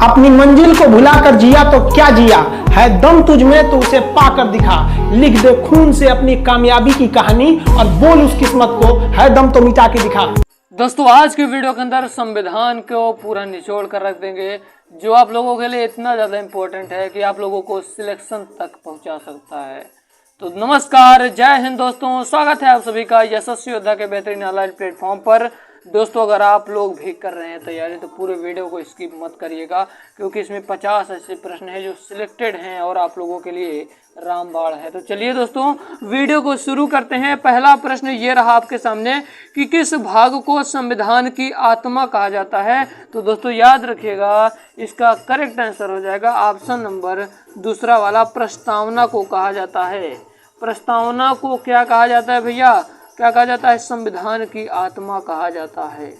अपनी मंजिल को भुलाकर जिया तो क्या जिया, है दम तुझ में तो उसे पाकर दिखा। लिख दे खून से अपनी कामयाबी की कहानी और बोल उस किस्मत को, है दम तो मिटा के दिखा। दोस्तों आज की वीडियो के अंदर संविधान को पूरा निचोड़ कर रख देंगे, जो आप लोगों के लिए इतना ज़्यादा इम्पोर्टेंट है कि आप लोगों को सिलेक्शन तक पहुंचा सकता है। तो नमस्कार, जय हिंद दोस्तों, स्वागत है आप सभी का यशस्वी योद्धा के बेहतरीन ऑनलाइन प्लेटफॉर्म पर। दोस्तों अगर आप लोग भी कर रहे हैं तैयारी तो पूरे वीडियो को स्किप मत करिएगा, क्योंकि इसमें 50 ऐसे प्रश्न हैं जो सिलेक्टेड हैं और आप लोगों के लिए रामबाण है। तो चलिए दोस्तों वीडियो को शुरू करते हैं। पहला प्रश्न ये रहा आपके सामने कि किस भाग को संविधान की आत्मा कहा जाता है। तो दोस्तों याद रखिएगा, इसका करेक्ट आंसर हो जाएगा ऑप्शन नंबर दूसरा वाला, प्रस्तावना को कहा जाता है। प्रस्तावना को क्या कहा जाता है भैया, क्या कहा जाता है? संविधान की आत्मा कहा जाता है,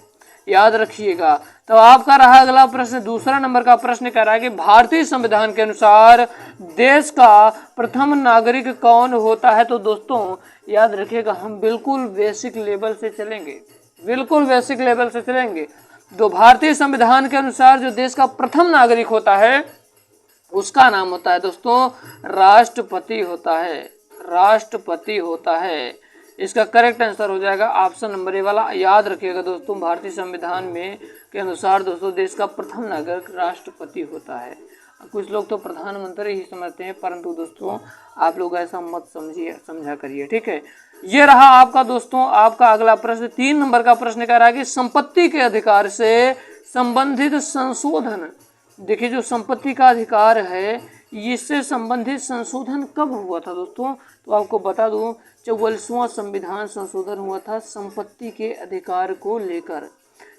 याद रखिएगा। तो आपका रहा अगला प्रश्न, दूसरा नंबर का प्रश्न कह रहा है कि भारतीय संविधान के अनुसार देश का प्रथम नागरिक कौन होता है। तो दोस्तों याद रखिएगा, हम बिल्कुल बेसिक लेवल से चलेंगे, बिल्कुल बेसिक लेवल से चलेंगे। तो भारतीय संविधान के अनुसार जो देश का प्रथम नागरिक होता है उसका नाम होता है दोस्तों राष्ट्रपति होता है, राष्ट्रपति होता है। इसका करेक्ट आंसर हो जाएगा ऑप्शन नंबर ए वाला। याद रखिएगा दोस्तों, भारतीय संविधान में के अनुसार दोस्तों देश का प्रथम नागरिक राष्ट्रपति होता है। कुछ लोग तो प्रधानमंत्री ही समझते हैं, परंतु दोस्तों आप लोग ऐसा मत समझा करिए, ठीक है। ये रहा आपका दोस्तों आपका अगला प्रश्न, 3 नंबर का प्रश्न कह रहा है कि संपत्ति के अधिकार से संबंधित संशोधन। देखिए जो संपत्ति का अधिकार है इससे संबंधित संशोधन कब हुआ था दोस्तों? तो आपको बता दूं, 44वां संविधान संशोधन हुआ था संपत्ति के अधिकार को लेकर।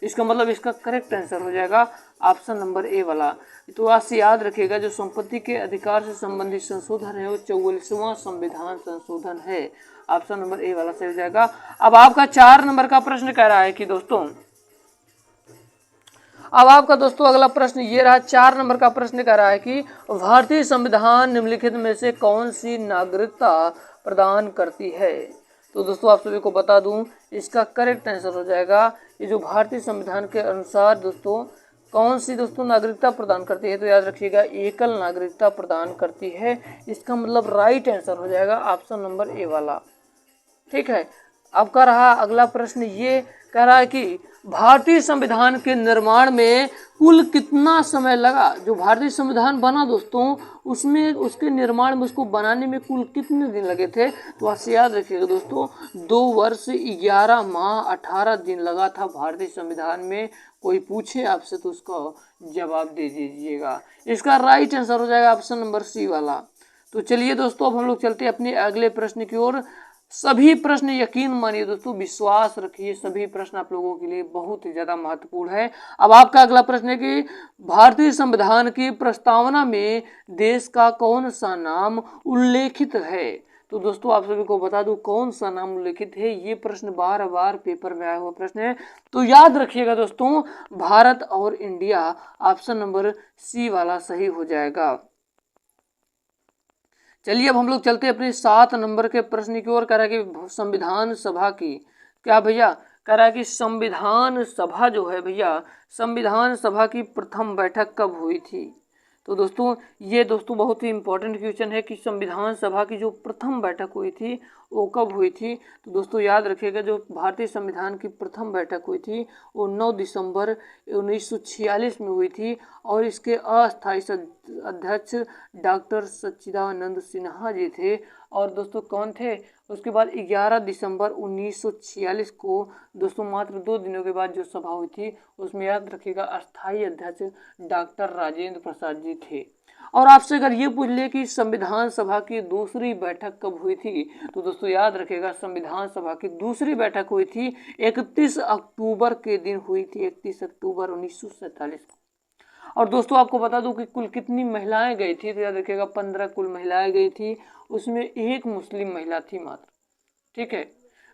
इसका मतलब इसका करेक्ट आंसर हो जाएगा ऑप्शन नंबर ए वाला। तो आज याद रखिएगा, जो संपत्ति के अधिकार से संबंधित संशोधन है वो 44वां संविधान संशोधन है। ऑप्शन नंबर ए वाला सही हो जाएगा। अब आपका 4 नंबर का प्रश्न कह रहा है कि दोस्तों, अब आपका दोस्तों अगला प्रश्न ये रहा, 4 नंबर का प्रश्न कह रहा है कि भारतीय संविधान निम्नलिखित में से कौन सी नागरिकता प्रदान करती है। तो दोस्तों आप सभी को बता दूं, इसका करेक्ट आंसर हो जाएगा, ये जो भारतीय संविधान के अनुसार दोस्तों कौन सी दोस्तों नागरिकता प्रदान करती है। तो याद रखिएगा, एकल नागरिकता प्रदान करती है। इसका मतलब राइट आंसर हो जाएगा ऑप्शन नंबर ए वाला, ठीक है। आपका रहा अगला प्रश्न, ये कह रहा है कि भारतीय संविधान के निर्माण में कुल कितना समय लगा। जो भारतीय संविधान बना दोस्तों उसमें उसके निर्माण में उसको बनाने में कुल कितने दिन लगे थे। तो आपसे याद रखिएगा दोस्तों, 2 वर्ष 11 माह 18 दिन लगा था भारतीय संविधान में। कोई पूछे आपसे तो उसका जवाब दे दीजिएगा। इसका राइट आंसर हो जाएगा ऑप्शन नंबर सी वाला। तो चलिए दोस्तों अब हम लोग चलते हैं अपने अगले प्रश्न की ओर। सभी प्रश्न यकीन मानिए दोस्तों, विश्वास रखिए, सभी प्रश्न आप लोगों के लिए बहुत ही ज्यादा महत्वपूर्ण है। अब आपका अगला प्रश्न है कि भारतीय संविधान की प्रस्तावना में देश का कौन सा नाम उल्लेखित है। तो दोस्तों आप सभी को बता दूं कौन सा नाम उल्लेखित है। ये प्रश्न बार बार पेपर में आया हुआ प्रश्न है, तो याद रखिएगा दोस्तों, भारत और इंडिया। ऑप्शन नंबर सी वाला सही हो जाएगा। चलिए अब हम लोग चलते हैं अपने 7 नंबर के प्रश्न की ओर। कह रहा है कि संविधान सभा की क्या भैया, कह रहा है कि संविधान सभा जो है भैया, संविधान सभा की प्रथम बैठक कब हुई थी। तो दोस्तों ये दोस्तों बहुत ही इंपॉर्टेंट क्वेश्चन है कि संविधान सभा की जो प्रथम बैठक हुई थी वो कब हुई थी। तो दोस्तों याद रखिएगा, जो भारतीय संविधान की प्रथम बैठक हुई थी वो 9 दिसंबर 1946 में हुई थी, और इसके अस्थायी अध्यक्ष डॉक्टर सच्चिदानंद सिन्हा जी थे। और दोस्तों कौन थे? उसके बाद 11 दिसंबर 1946 को दोस्तों मात्र 2 दिनों के बाद जो सभा हुई थी उसमें याद रखिएगा अस्थायी अध्यक्ष डॉक्टर राजेंद्र प्रसाद जी थे। और आपसे अगर ये पूछ ले कि संविधान सभा की दूसरी बैठक कब हुई थी, तो दोस्तों याद रखिएगा संविधान सभा की दूसरी बैठक हुई थी 31 अक्टूबर के दिन हुई थी, 31 अक्टूबर 1947 को। और दोस्तों आपको बता दूं कि कुल कितनी महिलाएं गई थी। तो याद रखिएगा 15 कुल महिलाएं गई थी, उसमें एक मुस्लिम महिला थी मात्र, ठीक है,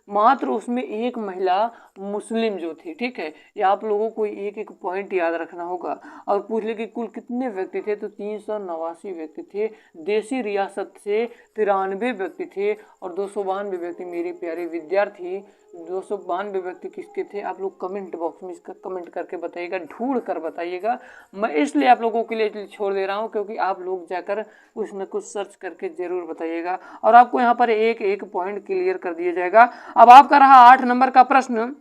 मात्र उसमें एक महिला मुस्लिम जो थी, ठीक है। ये आप लोगों को एक एक पॉइंट याद रखना होगा। और पूछ ले कि कुल कितने व्यक्ति थे, तो 389 व्यक्ति थे। देशी रियासत से 93 व्यक्ति थे और 292 व्यक्ति मेरे प्यारे विद्यार्थी 292 व्यक्ति किसके थे, आप लोग कमेंट बॉक्स में इसका कमेंट करके बताइएगा, ढूंढ कर बताइएगा। मैं इसलिए आप लोगों के लिए छोड़ दे रहा हूं क्योंकि आप लोग जाकर कुछ न कुछ सर्च करके जरूर बताइएगा और आपको यहाँ पर एक एक पॉइंट क्लियर कर दिया जाएगा। अब आपका रहा 8 नंबर का प्रश्न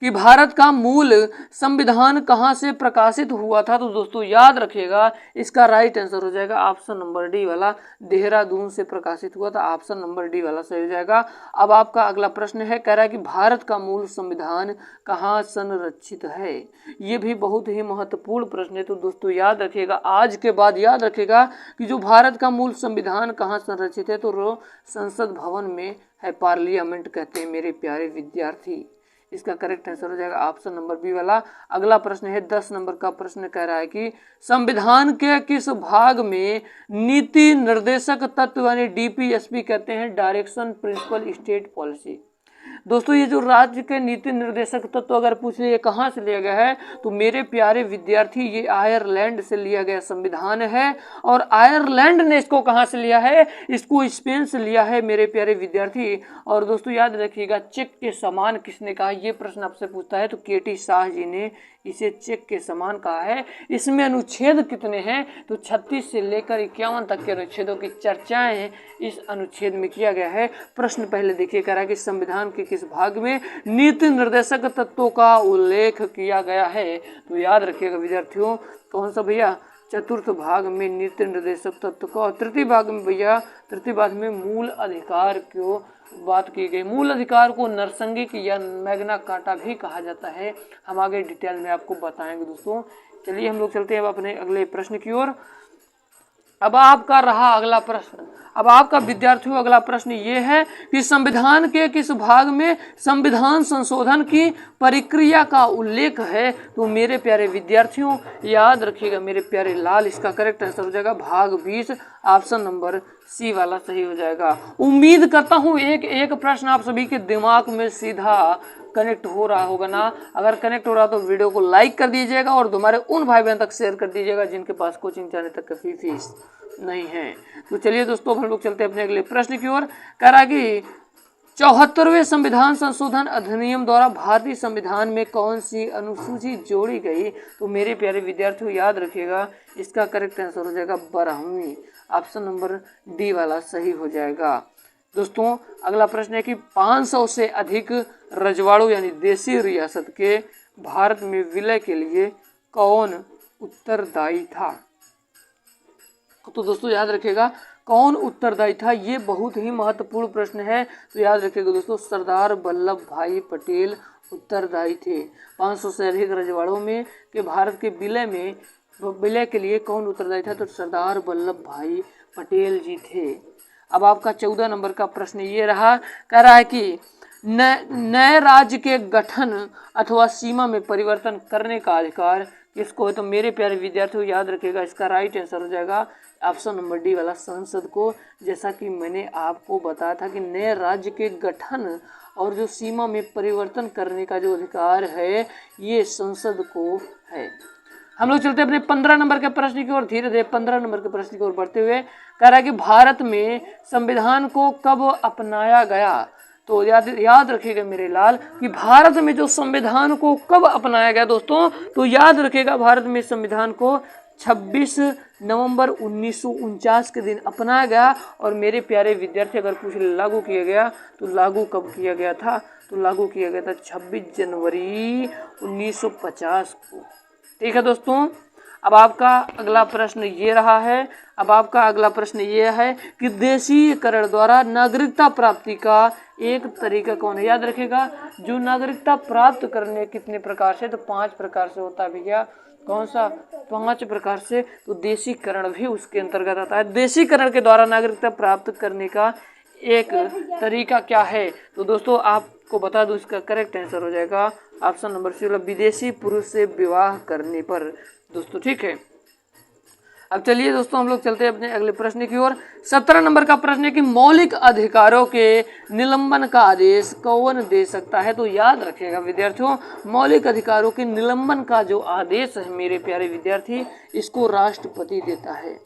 कि भारत का मूल संविधान कहां से प्रकाशित हुआ था। तो दोस्तों याद रखिएगा, इसका राइट आंसर हो जाएगा ऑप्शन नंबर डी वाला, देहरादून से प्रकाशित हुआ था। ऑप्शन नंबर डी वाला सही हो जाएगा। अब आपका अगला प्रश्न है, कह रहा है कि भारत का मूल संविधान कहां संरक्षित है। ये भी बहुत ही महत्वपूर्ण प्रश्न है। तो दोस्तों याद रखिएगा, आज के बाद याद रखिएगा कि जो भारत का मूल संविधान कहाँ संरक्षित है, तो संसद भवन में है, पार्लियामेंट कहते हैं मेरे प्यारे विद्यार्थी। इसका करेक्ट आंसर हो जाएगा ऑप्शन नंबर बी वाला। अगला प्रश्न है 10 नंबर का प्रश्न, कह रहा है कि संविधान के किस भाग में नीति निर्देशक तत्व यानी डीपीएसपी कहते हैं, डायरेक्शन प्रिंसिपल स्टेट पॉलिसी। दोस्तों ये जो राज्य के नीति निर्देशक तत्व अगर पूछ लिए कहाँ से लिया गया है, तो मेरे प्यारे विद्यार्थी ये आयरलैंड से लिया गया संविधान है। और आयरलैंड ने इसको कहाँ से लिया है, इसको स्पेन से लिया है मेरे प्यारे विद्यार्थी। और दोस्तों याद रखिएगा, चेक के समान किसने कहा, ये प्रश्न आपसे पूछता है तो केटी शाह जी ने इसे चेक के समान कहा है। इसमें अनुच्छेद कितने हैं, तो 36 से लेकर 51 तक के अनुच्छेदों की चर्चाएं इस अनुच्छेद में किया गया है। प्रश्न पहले देखिए, कह रहा है कि संविधान के किस भाग में नीति निर्देशक तत्वों का उल्लेख किया गया है। तो याद रखिएगा विद्यार्थियों, कौन सा भैया, चतुर्थ भाग में नीति निर्देशक तत्व का, और तृतीय भाग में भैया, तृतीय भाग में मूल अधिकार को बात की गई। मूल अधिकार को नरसंगिक या मैग्ना कार्टा भी कहा जाता है, हम आगे डिटेल में आपको बताएंगे दोस्तों। चलिए हम लोग चलते हैं अब अपने अगले प्रश्न की ओर। अब आपका रहा अगला प्रश्न, अब आपका विद्यार्थियों अगला प्रश्न ये है कि संविधान के किस भाग में संविधान संशोधन की प्रक्रिया का उल्लेख है। तो मेरे प्यारे विद्यार्थियों याद रखिएगा मेरे प्यारे लाल, इसका करेक्ट आंसर हो जाएगा भाग 20, ऑप्शन नंबर सी वाला सही हो जाएगा। उम्मीद करता हूं एक एक प्रश्न आप सभी के दिमाग में सीधा कनेक्ट हो रहा होगा ना। अगर कनेक्ट हो रहा तो वीडियो को लाइक कर दीजिएगा और तुम्हारे उन भाई बहन तक शेयर कर दीजिएगा जिनके पास कोचिंग जाने तक का फीस नहीं है। तो चलिए दोस्तों हम लोग चलते हैं अपने अगले प्रश्न की ओर। कह रहा कि 74वें संविधान संशोधन अधिनियम द्वारा भारतीय संविधान में कौन सी अनुसूची जोड़ी गई। तो मेरे प्यारे विद्यार्थियों याद रखिएगा, इसका करेक्ट आंसर हो जाएगा 12वीं, ऑप्शन नंबर डी वाला सही हो जाएगा। दोस्तों अगला प्रश्न है कि 500 से अधिक रजवाड़ों यानी देसी रियासत के भारत में विलय के लिए कौन उत्तरदायी था। तो दोस्तों याद रखिएगा कौन उत्तरदायी था, ये बहुत ही महत्वपूर्ण प्रश्न है। तो याद रखिएगा दोस्तों, सरदार वल्लभ भाई पटेल उत्तरदायी थे। 500 से अधिक रजवाड़ों में के भारत के विलय के लिए कौन उत्तरदायी था, तो सरदार वल्लभ भाई पटेल जी थे। अब आपका 14 नंबर का प्रश्न ये रहा, कह रहा है कि नए राज्य के गठन अथवा सीमा में परिवर्तन करने का अधिकार किसको है। तो मेरे प्यारे विद्यार्थियों याद रखिएगा, इसका राइट आंसर हो जाएगा ऑप्शन नंबर डी वाला, संसद को। जैसा कि मैंने आपको बताया था कि नए राज्य के गठन और जो सीमा में परिवर्तन करने का जो अधिकार है ये संसद को है। हम लोग चलते हैं अपने 15 नंबर के प्रश्न की ओर, धीरे धीरे 15 नंबर के प्रश्न की ओर बढ़ते हुए। कह रहा है कि भारत में संविधान को कब अपनाया गया। तो याद रखिएगा मेरे लाल कि भारत में जो संविधान को कब अपनाया गया दोस्तों, तो याद रखिएगा भारत में संविधान को 26 नवंबर 1949 के दिन अपनाया गया। और मेरे प्यारे विद्यार्थी अगर पूछ लागू किया गया तो लागू कब किया गया था, तो लागू किया गया था 26 जनवरी 1950 को। ठीक है दोस्तों, अब आपका अगला प्रश्न ये रहा है, अब आपका अगला प्रश्न ये है कि देशीकरण द्वारा नागरिकता प्राप्ति का एक तरीका कौन है। याद रखिएगा जो नागरिकता प्राप्त करने कितने प्रकार से, तो 5 प्रकार से होता है भैया। कौन सा, 5 प्रकार से। तो देशीकरण भी उसके अंतर्गत आता है। देशीकरण के द्वारा नागरिकता प्राप्त करने का एक तरीका क्या है, तो दोस्तों आपको बता दूं इसका करेक्ट आंसर हो जाएगा ऑप्शन नंबर सी, विदेशी पुरुष से विवाह करने पर दोस्तों। ठीक है, अब चलिए दोस्तों हम लोग चलते हैं अपने अगले प्रश्न की ओर। 17 नंबर का प्रश्न है कि मौलिक अधिकारों के निलंबन का आदेश कौन दे सकता है। तो याद रखिएगा विद्यार्थियों, मौलिक अधिकारों के निलंबन का जो आदेश है मेरे प्यारे विद्यार्थी, इसको राष्ट्रपति देता है।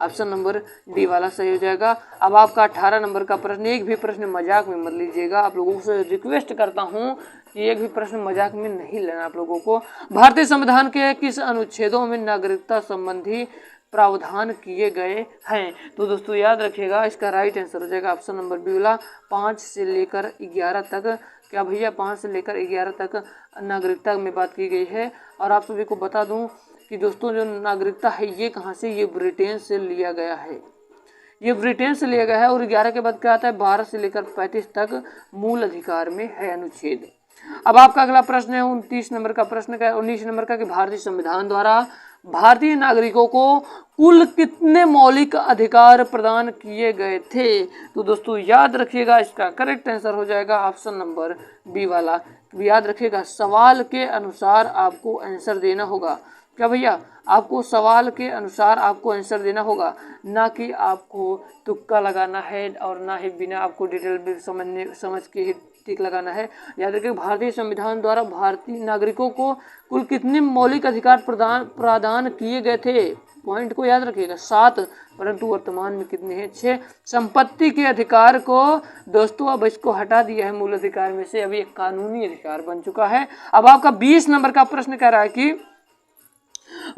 ऑप्शन नंबर डी वाला सही हो जाएगा। अब आपका 18 नंबर का प्रश्न, एक भी प्रश्न मजाक में मत लीजिएगा, आप लोगों से रिक्वेस्ट करता हूं कि एक भी प्रश्न मजाक में नहीं लेना आप लोगों को। भारतीय संविधान के किस अनुच्छेदों में नागरिकता संबंधी प्रावधान किए गए हैं? तो दोस्तों याद रखिएगा, इसका राइट आंसर हो जाएगा ऑप्शन नंबर बी वाला 5 से लेकर 11 तक। क्या भैया 5 से लेकर 11 तक नागरिकता में बात की गई है। और आप सभी को बता दूं कि दोस्तों जो नागरिकता है ये कहाँ से, ये ब्रिटेन से लिया गया है, ये ब्रिटेन से लिया गया है। और 11 के बाद क्या आता है, 12 से लेकर 35 तक मूल अधिकार में है अनुच्छेद। अब आपका अगला प्रश्न है 29 नंबर का प्रश्न का 19 नंबर का कि भारतीय संविधान द्वारा भारतीय नागरिकों को कुल कितने मौलिक अधिकार प्रदान किए गए थे? तो दोस्तों याद रखिएगा, इसका करेक्ट आंसर हो जाएगा ऑप्शन नंबर बी वाला। याद रखिएगा, सवाल के अनुसार आपको आंसर देना होगा। क्या भैया, आपको सवाल के अनुसार आपको आंसर देना होगा, ना कि आपको तुक्का लगाना है और ना ही बिना आपको डिटेल में समझ के ही टिक लगाना है। याद रखिए, भारतीय संविधान द्वारा भारतीय नागरिकों को कुल कितने मौलिक अधिकार प्रदान किए गए थे? पॉइंट को याद रखिएगा, 7, परंतु वर्तमान में कितने हैं? 6। संपत्ति के अधिकार को दोस्तों अब इसको हटा दिया है मूल अधिकार में से, अभी एक कानूनी अधिकार बन चुका है। अब आपका 20 नंबर का प्रश्न कह रहा है कि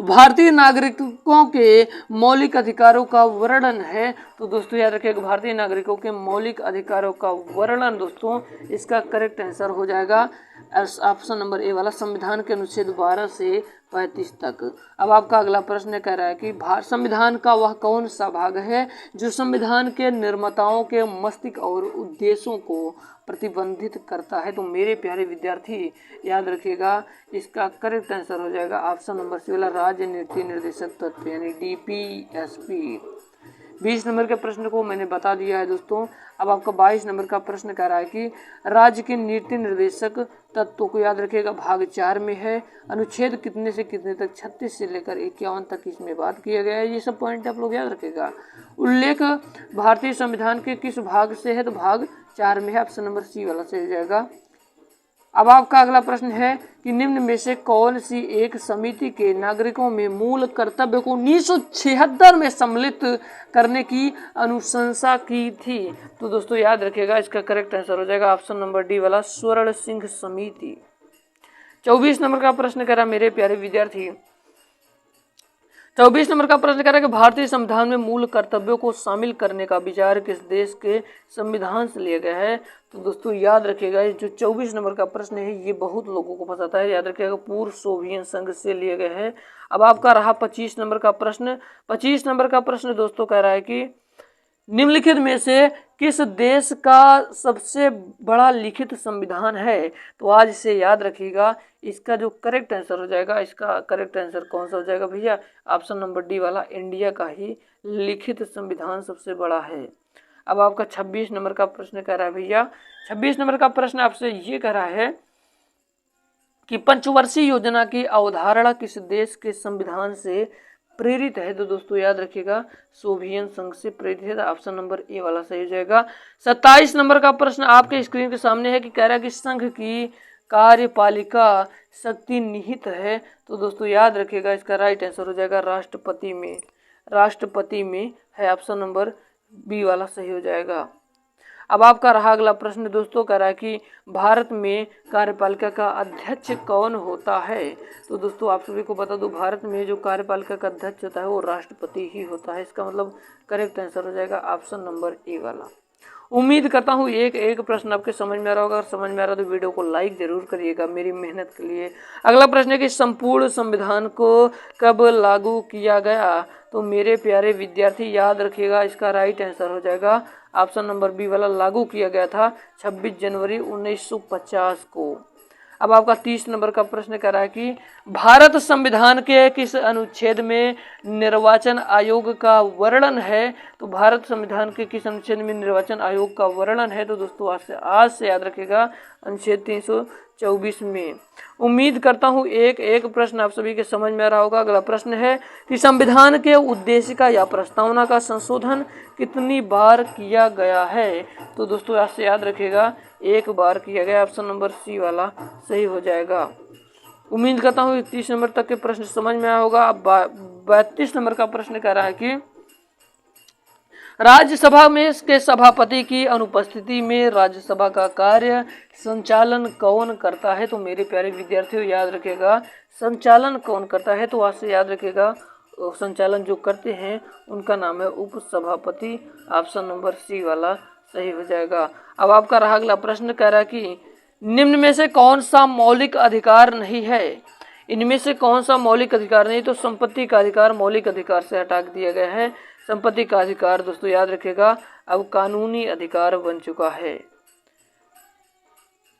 भारतीय नागरिकों के मौलिक अधिकारों का वर्णन है। तो दोस्तों याद रखिएगा, भारतीय नागरिकों के मौलिक अधिकारों का वर्णन दोस्तों इसका करेक्ट आंसर हो जाएगा ऑप्शन नंबर ए वाला, संविधान के अनुच्छेद 12 से 35 तक। अब आपका अगला प्रश्न कह रहा है कि संविधान का वह कौन सा भाग है जो संविधान के निर्माताओं के मस्तिष्क और उद्देश्यों को प्रतिबंधित करता है? तो मेरे प्यारे विद्यार्थी याद रखिएगा, इसका करेक्ट आंसर हो जाएगा ऑप्शन नंबर सी वाला, राज्य नीति निर्देशक तत्व यानी DPSP। 20 नंबर के प्रश्न को मैंने बता दिया है दोस्तों। अब आपका 22 नंबर का प्रश्न कह रहा है कि राज्य के नीति निर्देशक तत्वों को याद रखिएगा भाग 4 में है, अनुच्छेद कितने से कितने तक, 36 से लेकर 51 तक इसमें बात किया गया है। ये सब पॉइंट आप लोग याद रखिएगा। उल्लेख भारतीय संविधान के किस भाग से है? तो भाग 4 में है, ऑप्शन नंबर सी वाला सही हो जाएगा। अब आपका अगला प्रश्न है कि निम्न में से कौन सी एक समिति के नागरिकों में मूल कर्तव्य को 1976 में सम्मिलित करने की अनुशंसा की थी? तो दोस्तों याद रखिएगा, इसका करेक्ट आंसर हो जाएगा ऑप्शन नंबर डी वाला, स्वर्ण सिंह समिति। 24 नंबर का प्रश्न कह रहा मेरे प्यारे विद्यार्थी, 24 नंबर का प्रश्न कह रहा है कि भारतीय संविधान में मूल कर्तव्यों को शामिल करने का विचार किस देश के संविधान से लिया गया है? तो दोस्तों याद रखिएगा, जो 24 नंबर का प्रश्न है ये बहुत लोगों को फंसाता है। याद रखिएगा, पूर्व सोवियत संघ से लिए गए हैं। अब आपका रहा 25 नंबर का प्रश्न। 25 नंबर का प्रश्न दोस्तों कह रहा है कि निम्नलिखित में से किस देश का सबसे बड़ा लिखित संविधान है? तो आज इसे याद रखिएगा, इसका जो करेक्ट आंसर हो जाएगा, इसका करेक्ट आंसर कौन सा हो जाएगा भैया? ऑप्शन नंबर डी वाला, इंडिया का ही लिखित संविधान सबसे बड़ा है। अब आपका 26 नंबर का प्रश्न कह रहा है भैया, 26 नंबर का प्रश्न आपसे ये कह रहा है कि पंचवर्षीय योजना की अवधारणा किस देश के संविधान से प्रेरित है? तो दोस्तों याद रखिएगा, सोवियत संघ से प्रेरित है, ऑप्शन नंबर ए वाला सही हो जाएगा। 27 नंबर का प्रश्न आपके स्क्रीन के सामने है कि कह रहा है कि संघ की कार्यपालिका शक्ति निहित है। तो दोस्तों याद रखिएगा, इसका राइट आंसर हो जाएगा राष्ट्रपति में है, ऑप्शन नंबर बी वाला सही हो जाएगा। अब आपका रहा अगला प्रश्न दोस्तों कह रहा है कि भारत में कार्यपालिका का अध्यक्ष कौन होता है? तो दोस्तों आप सभी को बता दूं, भारत में जो कार्यपालिका का अध्यक्ष होता है वो राष्ट्रपति ही होता है। इसका मतलब करेक्ट आंसर हो जाएगा ऑप्शन नंबर ए वाला। उम्मीद करता हूँ एक प्रश्न आपके समझ में आ रहा होगा। अगर समझ में आ रहा तो वीडियो को लाइक जरूर करिएगा मेरी मेहनत के लिए। अगला प्रश्न है कि संपूर्ण संविधान को कब लागू किया गया? तो मेरे प्यारे विद्यार्थी याद रखिएगा, इसका राइट आंसर हो जाएगा ऑप्शन नंबर बी वाला, लागू किया गया था 26 जनवरी 1950 को। अब आपका 30 नंबर का प्रश्न कह रहा है कि भारत संविधान के किस अनुच्छेद में निर्वाचन आयोग का वर्णन है? तो भारत संविधान के किस अनुच्छेद में निर्वाचन आयोग का वर्णन है? तो दोस्तों आज से याद रखिएगा, अनुच्छेद 324 में। उम्मीद करता हूँ एक प्रश्न आप सभी के समझ में आ रहा होगा। अगला प्रश्न है कि संविधान के उद्देशिका या प्रस्तावना का संशोधन कितनी बार किया गया है? तो दोस्तों आज से याद रखिएगा, 1 बार किया गया, ऑप्शन नंबर सी वाला सही हो जाएगा। उम्मीद करता हूँ 30 नंबर तक के प्रश्न समझ में आया होगा। अब 32 नंबर का प्रश्न कह रहा है कि राज्यसभा में इसके सभापति की अनुपस्थिति में राज्यसभा का कार्य संचालन कौन करता है? तो मेरे प्यारे विद्यार्थियों याद रखिएगा, संचालन कौन करता है? तो आज से याद रखिएगा, संचालन जो करते हैं उनका नाम है उप सभापति। ऑप्शन नंबर सी वाला सही हो जाएगा। अब आपका रहा अगला प्रश्न, कह रहा है कि निम्न में से कौन सा मौलिक अधिकार नहीं है? इनमें से कौन सा मौलिक अधिकार नहीं? तो संपत्ति का अधिकार मौलिक अधिकार से हटा दिया गया है। संपत्ति का अधिकार दोस्तों याद रखिएगा अब कानूनी अधिकार बन चुका है।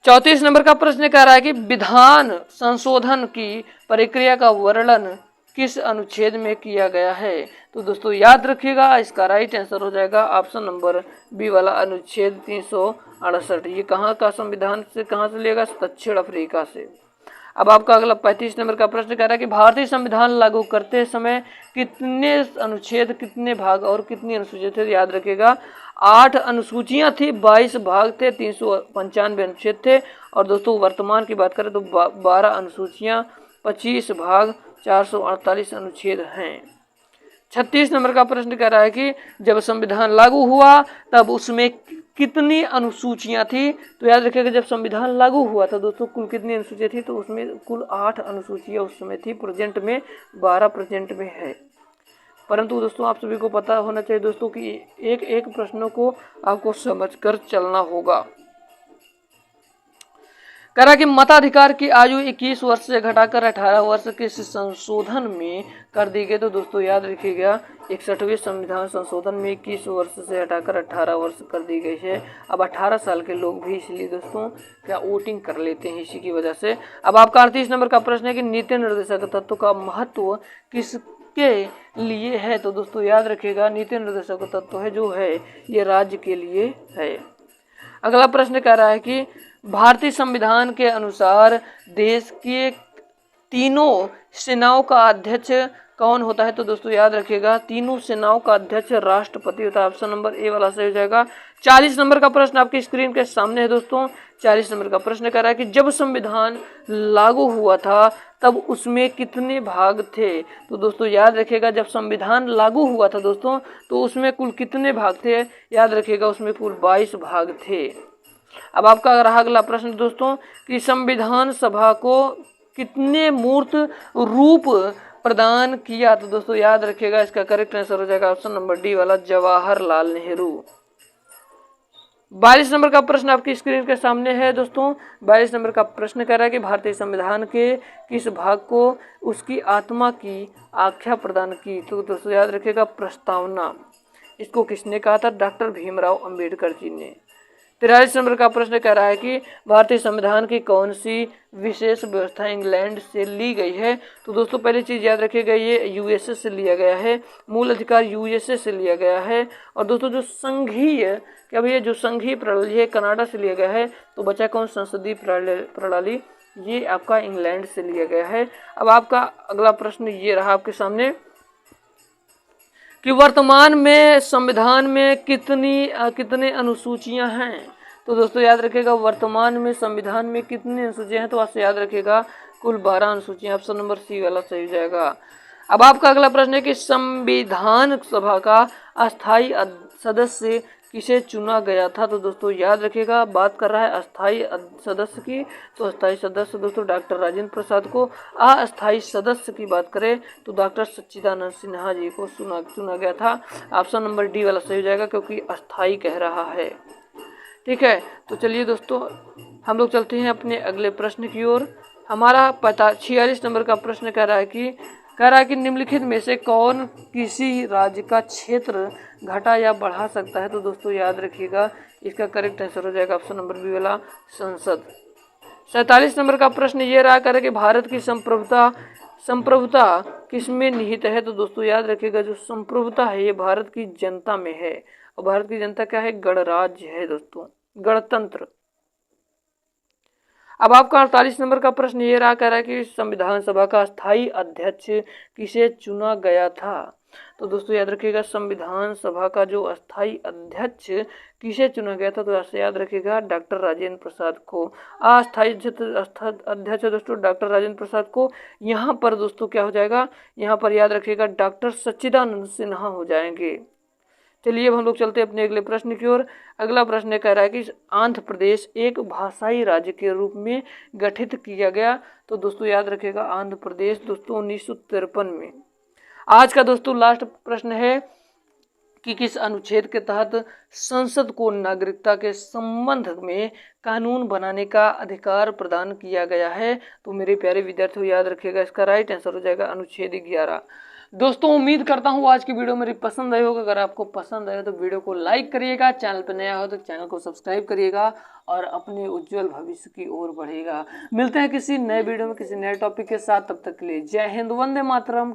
34 नंबर का प्रश्न कह रहा है कि विधान संशोधन की प्रक्रिया का वर्णन किस अनुच्छेद में किया गया है? तो दोस्तों याद रखिएगा, इसका राइट आंसर हो जाएगा ऑप्शन नंबर बी वाला अनुच्छेद 368। ये कहाँ का संविधान से कहाँ से लिया? दक्षिण अफ्रीका से। अब आपका अगला 35 नंबर का प्रश्न कह रहा है कि भारतीय संविधान लागू करते समय कितने अनुच्छेद, कितने भाग और कितनी अनुसूचियां थे? याद रखिएगा 8 अनुसूचियां थी, 22 भाग थे, 395 अनुच्छेद थे। और दोस्तों वर्तमान की बात करें तो 12 अनुसूचियां, 25 भाग, 448 अनुच्छेद हैं। 36 नंबर का प्रश्न कह रहा है कि जब संविधान लागू हुआ तब उसमें कितनी अनुसूचियां थी? तो याद रखिएगा जब संविधान लागू हुआ था दोस्तों कुल कितनी अनुसूचियां थी? तो उसमें कुल 8 अनुसूचियां उस समय थी। प्रेजेंट में 12 प्रेजेंट में है। परंतु दोस्तों आप सभी को पता होना चाहिए दोस्तों कि एक एक प्रश्नों को आपको समझकर चलना होगा। कह रहा कि मताधिकार की आयु 21 वर्ष से घटाकर 18 वर्ष के संशोधन में कर दी गई। तो दोस्तों याद रखिएगा 61वें संविधान संशोधन में 21 वर्ष से हटाकर 18 वर्ष कर दी गई है। अब 18 साल के लोग भी इसलिए दोस्तों क्या वोटिंग कर लेते हैं इसी की वजह से। अब आपका 38 नंबर का प्रश्न है कि नीति निर्देशक तत्व का महत्व किसके लिए है? तो दोस्तों याद रखिएगा नीति निर्देशक तत्व है जो है ये राज्य के लिए है। अगला प्रश्न कह रहा है कि भारतीय संविधान के अनुसार देश के तीनों सेनाओं का अध्यक्ष कौन होता है? तो दोस्तों याद रखिएगा तीनों सेनाओं का अध्यक्ष राष्ट्रपति होता है। ऑप्शन नंबर ए वाला सही हो जाएगा। 40 नंबर का प्रश्न आपकी स्क्रीन के सामने है दोस्तों। 40 नंबर का प्रश्न कह रहा है कि जब संविधान लागू हुआ था तब उसमें कितने भाग थे? तो दोस्तों याद रखिएगा जब संविधान लागू हुआ था दोस्तों तो उसमें कुल कितने भाग थे? याद रखिएगा उसमें कुल 22 भाग थे। अब आपका रहा अगला प्रश्न दोस्तों कि संविधान सभा को कितने मूर्त रूप प्रदान किया? तो दोस्तों याद रखिएगा इसका करेक्ट आंसर हो जाएगा ऑप्शन नंबर डी वाला जवाहरलाल नेहरू। 42 नंबर का प्रश्न आपकी स्क्रीन के सामने है दोस्तों। 42 नंबर का प्रश्न कह रहा है कि भारतीय संविधान के किस भाग को उसकी आत्मा की आख्या प्रदान की? तो दोस्तों याद रखिएगा प्रस्तावना। इसको किसने कहा था? डॉक्टर भीमराव अंबेडकर जी ने। 43 नंबर का प्रश्न कह रहा है कि भारतीय संविधान की कौन सी विशेष व्यवस्था इंग्लैंड से ली गई है? तो दोस्तों पहली चीज याद रखिएगा ये यूएसए से लिया गया है। मूल अधिकार यूएसए से लिया गया है। और दोस्तों जो संघीय क्या भैया जो संघीय प्रणाली है कनाडा से लिया गया है। तो बचा कौन? संसदीय प्रणाली, ये आपका इंग्लैंड से लिया गया है। अब आपका अगला प्रश्न ये रहा आपके सामने कि वर्तमान में संविधान में कितने अनुसूचियां हैं? तो दोस्तों याद रखिएगा वर्तमान में संविधान में कितनी अनुसूचियां हैं? तो आपसे याद रखिएगा कुल 12 अनुसूचियां। ऑप्शन नंबर सी वाला सही हो जाएगा। अब आपका अगला प्रश्न है कि संविधान सभा का अस्थायी सदस्य किसे चुना गया था? तो दोस्तों याद रखिएगा बात कर रहा है अस्थायी सदस्य की। तो अस्थायी सदस्य दोस्तों डॉक्टर राजेंद्र प्रसाद को। अस्थायी सदस्य की बात करें तो डॉक्टर सच्चिदानंद सिन्हा जी को चुना गया था। ऑप्शन नंबर डी वाला सही हो जाएगा क्योंकि अस्थायी कह रहा है। ठीक है, तो चलिए दोस्तों हम लोग चलते हैं अपने अगले प्रश्न की ओर। हमारा 46 नंबर का प्रश्न कह रहा है कि निम्नलिखित में से कौन किसी राज्य का क्षेत्र घटा या बढ़ा सकता है? तो दोस्तों याद रखिएगा इसका करेक्ट आंसर हो जाएगा ऑप्शन नंबर बी वाला संसद। 47 नंबर का प्रश्न ये रहा करे कि भारत की संप्रभुता किसमें निहित है? तो दोस्तों याद रखिएगा जो संप्रभुता है ये भारत की जनता में है। और भारत की जनता क्या है? गणराज्य है दोस्तों, गणतंत्र। अब आपका 48 नंबर का प्रश्न ये रहा कह रहा है कि संविधान सभा का स्थायी अध्यक्ष किसे चुना गया था? तो दोस्तों याद रखिएगा संविधान सभा का जो अस्थायी अध्यक्ष किसे चुना गया था? तो ऐसे याद रखिएगा डॉक्टर राजेंद्र प्रसाद को। अस्थायी अध्यक्ष दोस्तों डॉक्टर राजेंद्र प्रसाद को। यहाँ पर दोस्तों क्या हो जाएगा? यहाँ पर याद रखिएगा डॉक्टर सच्चिदानंद सिन्हा हो जाएंगे। चलिए अब हम लोग चलते हैं अपने अगले प्रश्न की ओर। अगला प्रश्न कह रहा है कि आंध्र प्रदेश एक भाषाई राज्य के रूप में गठित किया गया। तो दोस्तों याद रखिएगा आंध्र प्रदेश दोस्तों 1953 में। आज का दोस्तों लास्ट प्रश्न है कि किस अनुच्छेद के तहत संसद को नागरिकता के संबंध में कानून बनाने का अधिकार प्रदान किया गया है। तो मेरे प्यारे विद्यार्थियों याद रखिएगा, इसका राइट आंसर हो जाएगा अनुच्छेद 11। दोस्तों उम्मीद करता हूँ आज की वीडियो मेरी पसंद आई होगा। अगर आपको पसंद आए तो वीडियो को लाइक करिएगा, चैनल पर नया हो तो चैनल को सब्सक्राइब करिएगा और अपने उज्जवल भविष्य की ओर बढ़ेगा। मिलते हैं किसी नए वीडियो में किसी नए टॉपिक के साथ, तब तक के लिए जय हिंद, वंदे मातरम।